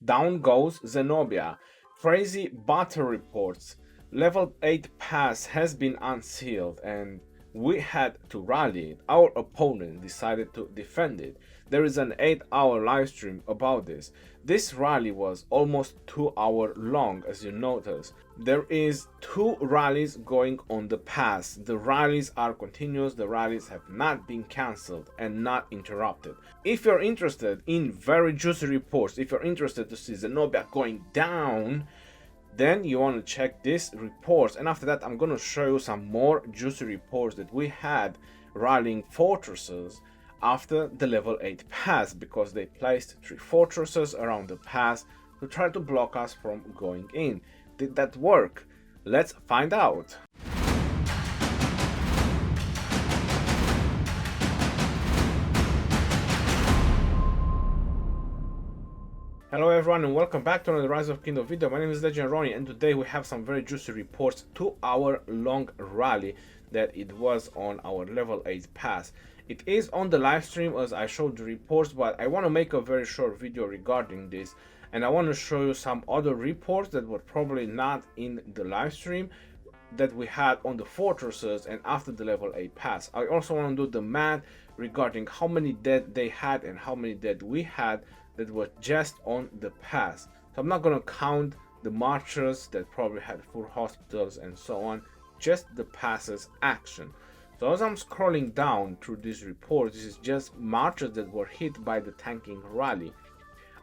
Down goes Zenobia. Crazy battle reports. Level 8 pass has been unsealed and we had to rally it. Our opponent decided to defend it. There is an 8-hour live stream about this. This rally was almost 2 hours long, as you notice. There is 2 rallies going on the pass. The rallies are continuous, the rallies have not been cancelled and not interrupted. If you're interested in very juicy reports, if you're interested to see Zenobia going down, then you want to check these reports, and after that I'm going to show you some more juicy reports that we had rallying fortresses after the level 8 pass, because they placed 3 fortresses around the pass to try to block us from going in. Did that work? Let's find out. Hello everyone and welcome back to another Rise of Kingdom video. My name is Legend Ronnie and today we have some very juicy reports. 2-hour long rally that it was on our level 8 pass. It is on the live stream as I showed the reports, but I want to make a very short video regarding this, and I want to show you some other reports that were probably not in the live stream that we had on the fortresses and after the level 8 pass. I also want to do the math regarding how many dead they had and how many dead we had that were just on the pass. So I'm not going to count the marchers that probably had full hospitals and so on, just the passes action. So as I'm scrolling down through this report, this is just marchers that were hit by the tanking rally.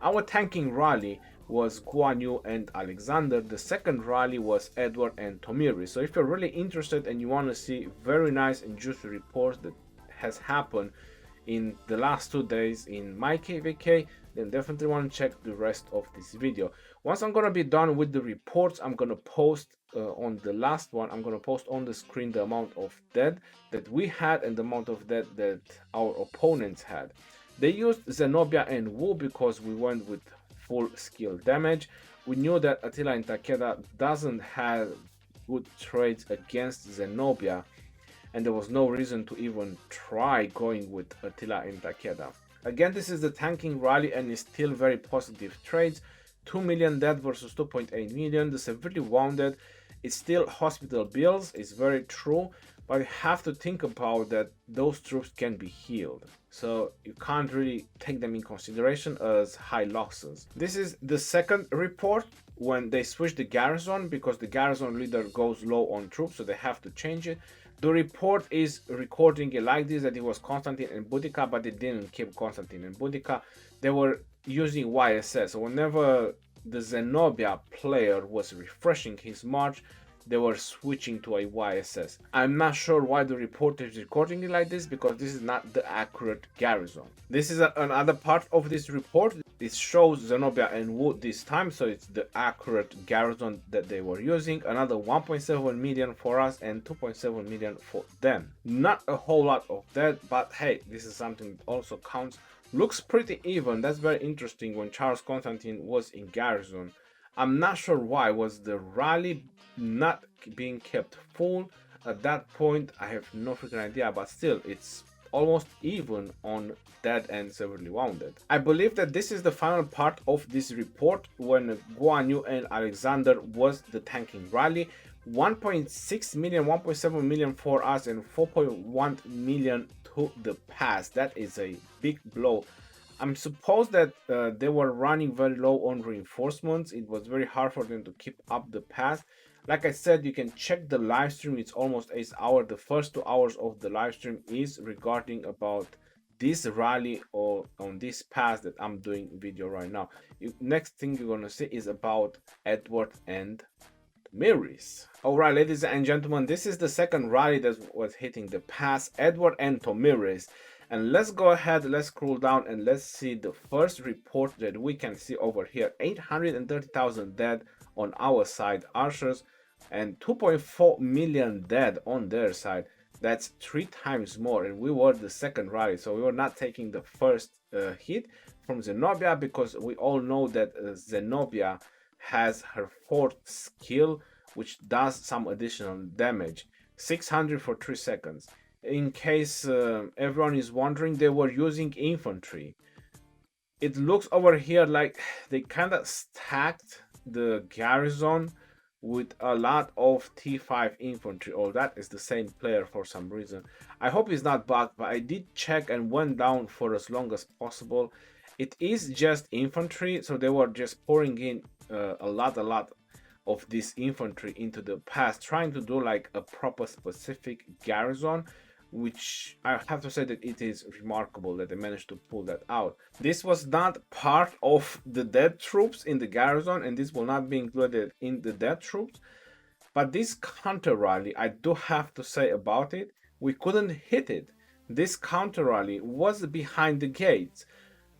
Our tanking rally was Guan Yu and Alexander. The second rally was Edward and Tomiri. So if you're really interested and you want to see very nice and juicy reports that has happened in the last 2 days in my KVK, then definitely want to check the rest of this video. Once I'm going to be done with the reports, I'm going to post on the last one, I'm going to post on the screen the amount of dead that we had and the amount of dead that our opponents had. They used Zenobia and Wu because we went with full skill damage. We knew that Attila and Takeda doesn't have good trades against Zenobia, and there was no reason to even try going with Attila and Takeda. Again, this is the tanking rally and it's still very positive trades. 2 million dead versus 2.8 million. The severely wounded, it's still hospital bills, it's very true, but you have to think about that those troops can be healed. So you can't really take them in consideration as high losses. This is the second report when they switch the garrison, because the garrison leader goes low on troops, so they have to change it. The report is recording it like this, that it was Constantine and Boudica, but they didn't keep Constantine and Boudica. They were using YSS. So whenever the Zenobia player was refreshing his march, they were switching to a YSS. I'm not sure why the report is recording it like this, because this is not the accurate garrison. This is another part of this report. It shows Zenobia and Wu this time, so it's the accurate garrison that they were using. Another 1.7 million for us and 2.7 million for them. Not a whole lot of that, but hey, this is something that also counts. Looks pretty even. That's very interesting. When Charles Constantine was in garrison, I'm not sure why. Was the rally not being kept full at that point? I have no freaking idea, but still, it's almost even on dead and severely wounded. I believe that this is the final part of this report when Guan Yu and Alexander was the tanking rally. 1.6 million, 1.7 million for us and 4.1 million to the pass. That is a big blow. I'm supposed that they were running very low on reinforcements. It was very hard for them to keep up the pass. Like I said, you can check the live stream. It's almost 8 hours. The first 2 hours of the live stream is regarding about this rally or on this pass that I'm doing video right now. Next thing you're gonna see is about Edward and Tomiris. Alright, ladies and gentlemen, this is the second rally that was hitting the pass, Edward and Tomiris. And let's go ahead, let's scroll down and let's see the first report that we can see over here. 830,000 dead on our side, archers, and 2.4 million dead on their side. That's 3 times more, and we were the second rally, so we were not taking the first hit from Zenobia, because we all know that Zenobia has her 4th skill, which does some additional damage. 600 for 3 seconds. In case everyone is wondering, they were using infantry. it looks over here like they kind of stacked the garrison with a lot of T5 infantry, or that is the same player for some reason. I hope it's not bugged, but I did check and went down for as long as possible. It is just infantry, so they were just pouring in a lot of this infantry into the pass, trying to do like a proper specific garrison, which I have to say that it is remarkable that they managed to pull that out. This was not part of the dead troops in the garrison, and this will not be included in the dead troops. But this counter rally, I do have to say about it, we couldn't hit it. This counter rally was behind the gates.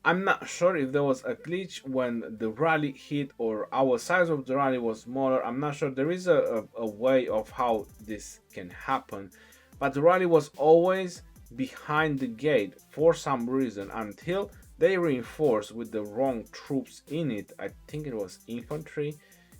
I'm not sure if there was a glitch when the rally hit or our size of the rally was smaller. I'm not sure. There is a way of how this can happen. But the rally was always behind the gate for some reason until they reinforced with the wrong troops in it. I think it was infantry.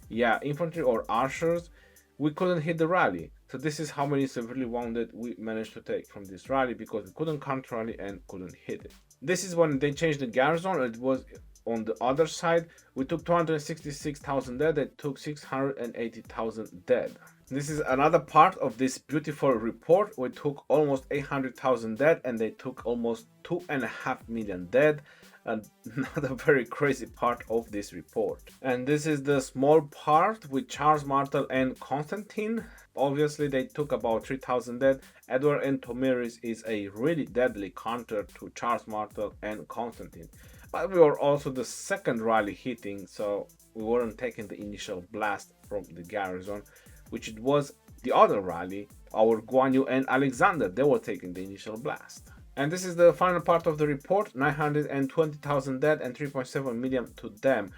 Yeah, infantry or archers. We couldn't hit the rally. So this is how many severely wounded we managed to take from this rally, because we couldn't counter rally and couldn't hit it. This is when they changed the garrison. It was on the other side. We took 266,000 dead. They took 680,000 dead. This is another part of this beautiful report. We took almost 800,000 dead and they took almost 2.5 million dead. And another very crazy part of this report. And this is the small part with Charles Martel and Constantine. Obviously they took about 3,000 dead. Edward and Tomiris is a really deadly counter to Charles Martel and Constantine. But we were also the second rally hitting, so we weren't taking the initial blast from the garrison, which it was the other rally, our Guan Yu and Alexander. They were taking the initial blast. And this is the final part of the report. 920,000 dead and 3.7 million to them.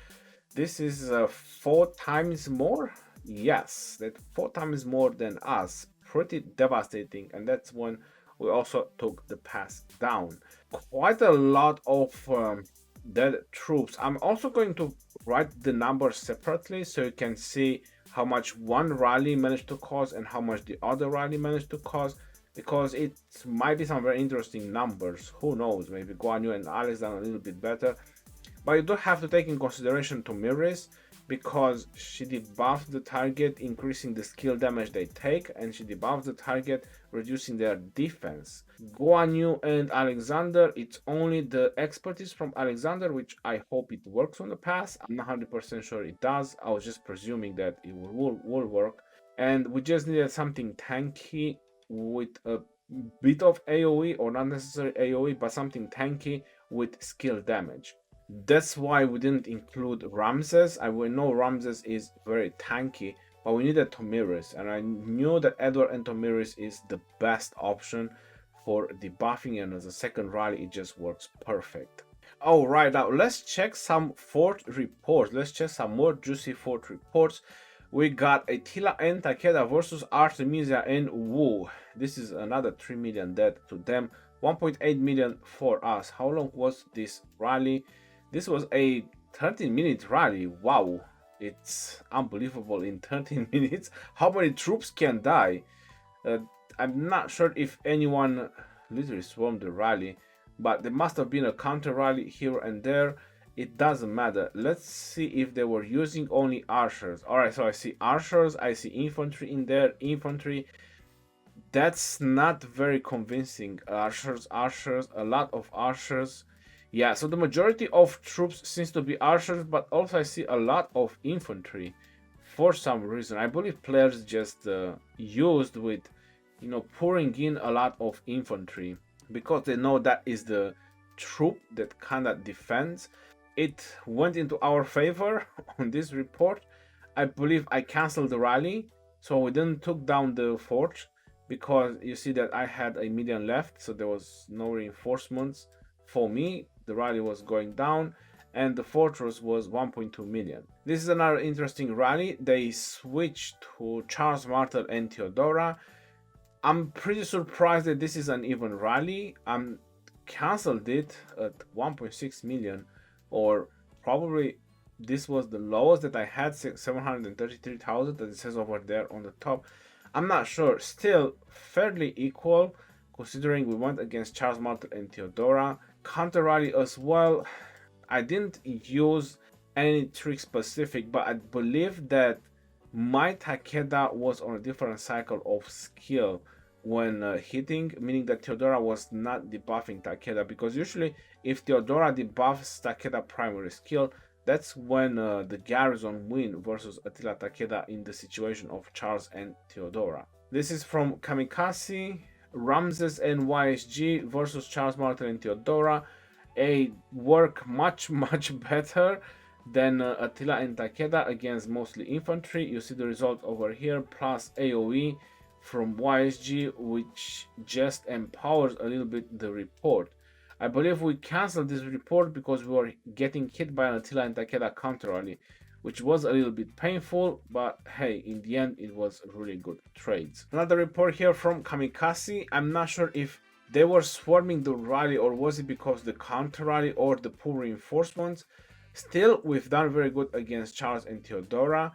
This is 4 times more. Yes, that's 4 times more than us. Pretty devastating. And that's when we also took the pass down. Quite a lot of dead troops. I'm also going to write the numbers separately so you can see how much one rally managed to cause and how much the other rally managed to cause, because it might be some very interesting numbers. Who knows, maybe Guan Yu and Alex done a little bit better. But you do have to take in consideration Tomiris, because she debuffed the target, increasing the skill damage they take, and she debuffed the target, reducing their defense. Guan Yu and Alexander, it's only the expertise from Alexander, which I hope it works on the pass. I'm not 100% sure it does. I was just presuming that it will work. And we just needed something tanky with a bit of AoE, or not necessarily AoE, but something tanky with skill damage. That's why we didn't include Ramses. I know Ramses is very tanky, but we needed Tomiris, and I knew that Edward and Tomiris is the best option for debuffing, and as a second rally it just works perfect. All right, now let's check some fort reports. Let's check some more juicy fort reports. We got Attila and Takeda versus Artemisia and Wu. This is another 3 million dead to them, 1.8 million for us. How long was this rally? This was a 13-minute rally. Wow, it's unbelievable. In 13 minutes, how many troops can die? I'm not sure if anyone literally swarmed the rally, but there must have been a counter rally here and there. It doesn't matter. Let's see if they were using only archers. Alright, so I see archers, I see infantry in there. Infantry, that's not very convincing. Archers, a lot of archers. Yeah, so the majority of troops seems to be archers, but also I see a lot of infantry for some reason. I believe players just used with, pouring in a lot of infantry, because they know that is the troop that kind of defends. It went into our favor on this report. I believe I canceled the rally, so we didn't took down the fort, because you see that I had a million left, so there was no reinforcements for me. The rally was going down and the fortress was 1.2 million. This is another interesting rally. They switched to Charles Martel and Theodora. I'm pretty surprised that this is an even rally. Cancelled it at 1.6 million, or probably this was the lowest that I had, 733,000 that it says over there on the top. I'm not sure. Still fairly equal, considering we went against Charles Martel and Theodora. Counter rally as well. I didn't use any trick specific, but I believe that my Takeda was on a different cycle of skill when hitting, meaning that Theodora was not debuffing Takeda, because usually if Theodora debuffs Takeda primary skill, that's when the garrison win versus Attila Takeda in the situation of Charles and Theodora. This is from Kamikaze, Ramses and YSG versus Charles Martel and Theodora. A work much better than Attila and Takeda against mostly infantry. You see the result over here, plus AoE from YSG, which just empowers a little bit the report. I believe we canceled this report because we were getting hit by an Attila and Takeda counter rally, which was a little bit painful, but hey, in the end it was really good trades. Another report here from Kamikaze. I'm not sure if they were swarming the rally or was it because the counter rally or the poor reinforcements. Still, we've done very good against Charles and Theodora.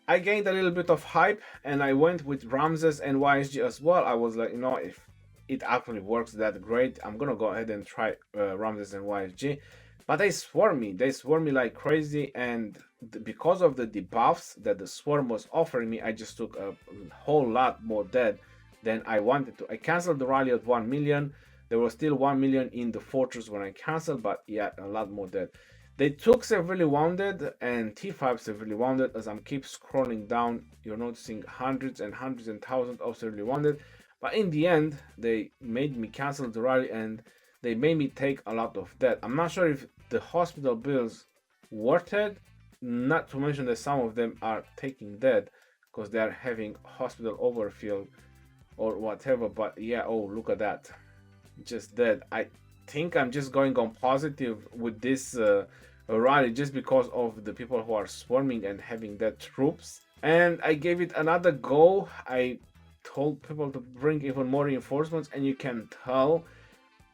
I gained a little bit of hype and I went with Ramses and YSG as well. I was like, you know, if it actually works that great, I'm gonna go ahead and try Ramses and YSG. But they swarm me like crazy, and because of the debuffs that the swarm was offering me, I just took a whole lot more dead than I wanted to. I canceled the rally at 1 million. There was still 1 million in the fortress when I canceled, but yeah, a lot more dead. They took severely wounded and T5 severely wounded. As I'm keep scrolling down, you're noticing hundreds and thousands of severely wounded. But in the end, they made me cancel the rally and they made me take a lot of dead. I'm not sure if the hospital bills worth it, not to mention that some of them are taking dead because they are having hospital overfill or whatever. But yeah, oh, look at that, just dead. I think I'm just going on positive with this rally just because of the people who are swarming and having dead troops. And I gave it another go. I told people to bring even more reinforcements, and you can tell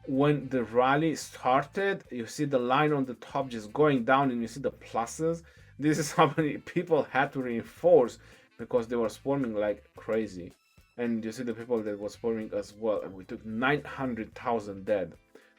when the rally started, you see the line on the top just going down and you see the pluses. This is how many people had to reinforce because they were swarming like crazy. And you see the people that were swarming as well, and we took 900,000 dead.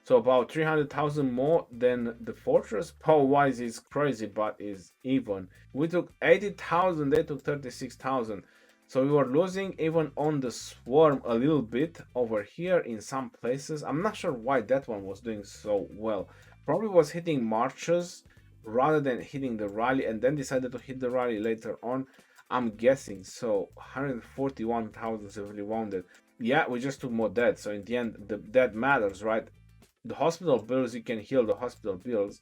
So about 300,000 more than the fortress. Power wise is crazy, but is even. We took 80,000, they took 36,000. So we were losing even on the swarm a little bit over here in some places. I'm not sure why that one was doing so well. Probably was hitting marches rather than hitting the rally, and then decided to hit the rally later on, I'm guessing. So 141,000 severely wounded. Yeah, we just took more dead. So in the end, the dead matters, right? The hospital bills, you can heal the hospital bills.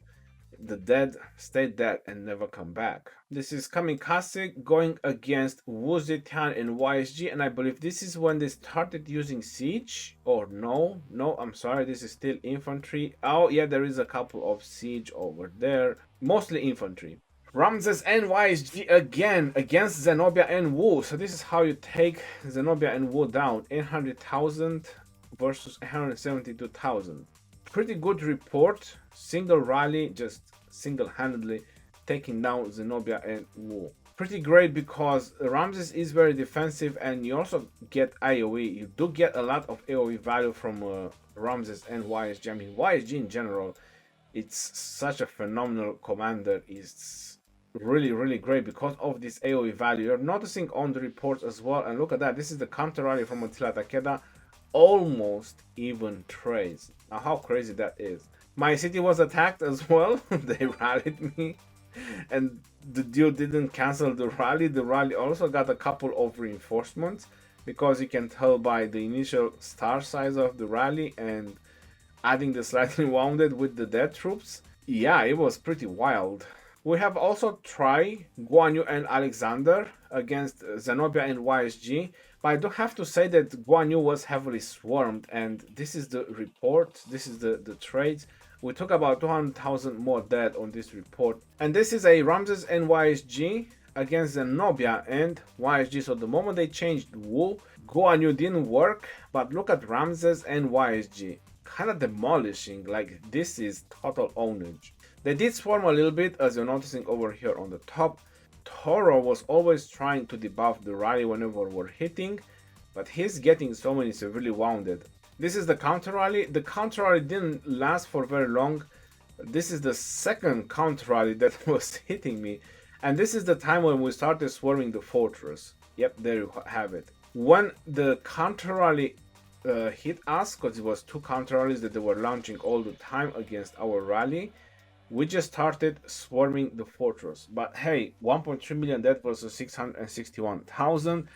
The dead stay dead and never come back. This is Kamikaze going against Wu Zetian and YSG, and I believe this is when they started using siege. Or no, I'm sorry, this is still infantry. Oh yeah, there is a couple of siege over there, mostly infantry. Ramses and YSG again against Zenobia and Wu. So this is how you take Zenobia and Wu down. 800,000 versus 172,000. Pretty good report. Single rally, just single-handedly taking down Zenobia and Wu. Pretty great because Ramses is very defensive and you also get AoE. You do get a lot of AoE value from Ramses and YSG. I mean, YSG in general, it's such a phenomenal commander. It's really great because of this AoE value. You're noticing on the reports as well, and look at that. This is the counter rally from Attila Takeda. Almost even trades. Now how crazy that is. My city was attacked as well. They rallied me and the dude didn't cancel the rally. The rally also got a couple of reinforcements because you can tell by the initial star size of the rally and adding the slightly wounded with the dead troops. Yeah, it was pretty wild. We have also tried Guan Yu and Alexander against Zenobia and YSG, but I do have to say that Guan Yu was heavily swarmed, and this is the report, this is the trades. We took about 200,000 more dead on this report. And this is a Ramses and YSG against Zenobia and YSG. So the moment they changed Wu, Guan Yu didn't work, but look at Ramses and YSG. Kind of demolishing, like this is total ownage. They did swarm a little bit, as you're noticing over here on the top. Toro was always trying to debuff the rally whenever we're hitting, but he's getting so many severely wounded. This is the counter rally. The counter rally didn't last for very long. This is the second counter rally that was hitting me, and this is the time when we started swarming the fortress. Yep, there you have it. When the counter rally hit us, because it was two counter rallies that they were launching all the time against our rally, we just started swarming the fortress. But hey, 1.3 million dead versus 661,000.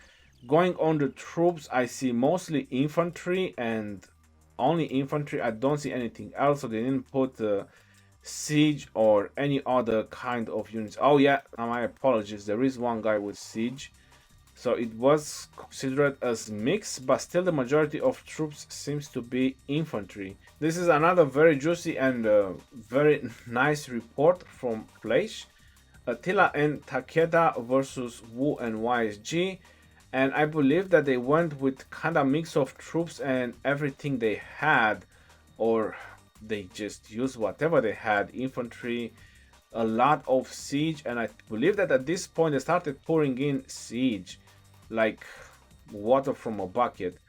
Going on the troops, I see mostly infantry and only infantry. I don't see anything else, so they didn't put siege or any other kind of units. Oh yeah, my apologies. There is one guy with siege. So it was considered as mixed, but still the majority of troops seems to be infantry. This is another very juicy and very nice report from Fleisch. Attila and Takeda versus Wu and YSG. And I believe that they went with kind of mix of troops and everything they had, or they just used whatever they had, infantry, a lot of siege, and I believe that at this point they started pouring in siege like water from a bucket.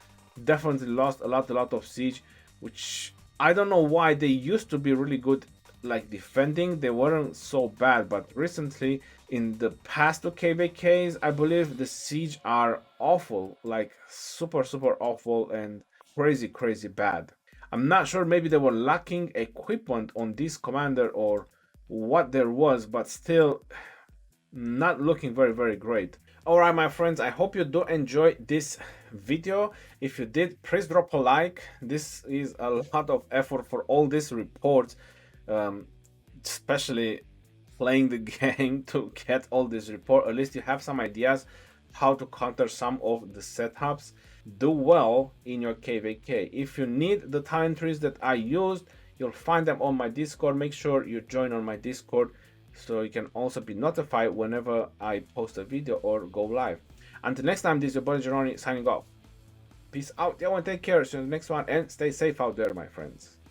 Definitely lost a lot of siege, which I don't know why. They used to be really good like defending. They weren't so bad, but recently in the past two kvks, I believe the siege are awful, like super awful and crazy bad. I'm not sure, maybe they were lacking equipment on this commander or what there was, but still not looking very great. Alright my friends, I hope you do enjoy this video. If you did, please drop a like. This is a lot of effort for all these reports, especially playing the game to get all this report. At least you have some ideas how to counter some of the setups. Do well in your kvk. If you need the talent trees that I used, you'll find them on my Discord. Make sure you join on my Discord so you can also be notified whenever I post a video or go live. Until next time, this is your boy Geroni signing off. Peace out, everyone. Take care. See you in the next one and stay safe out there, my friends.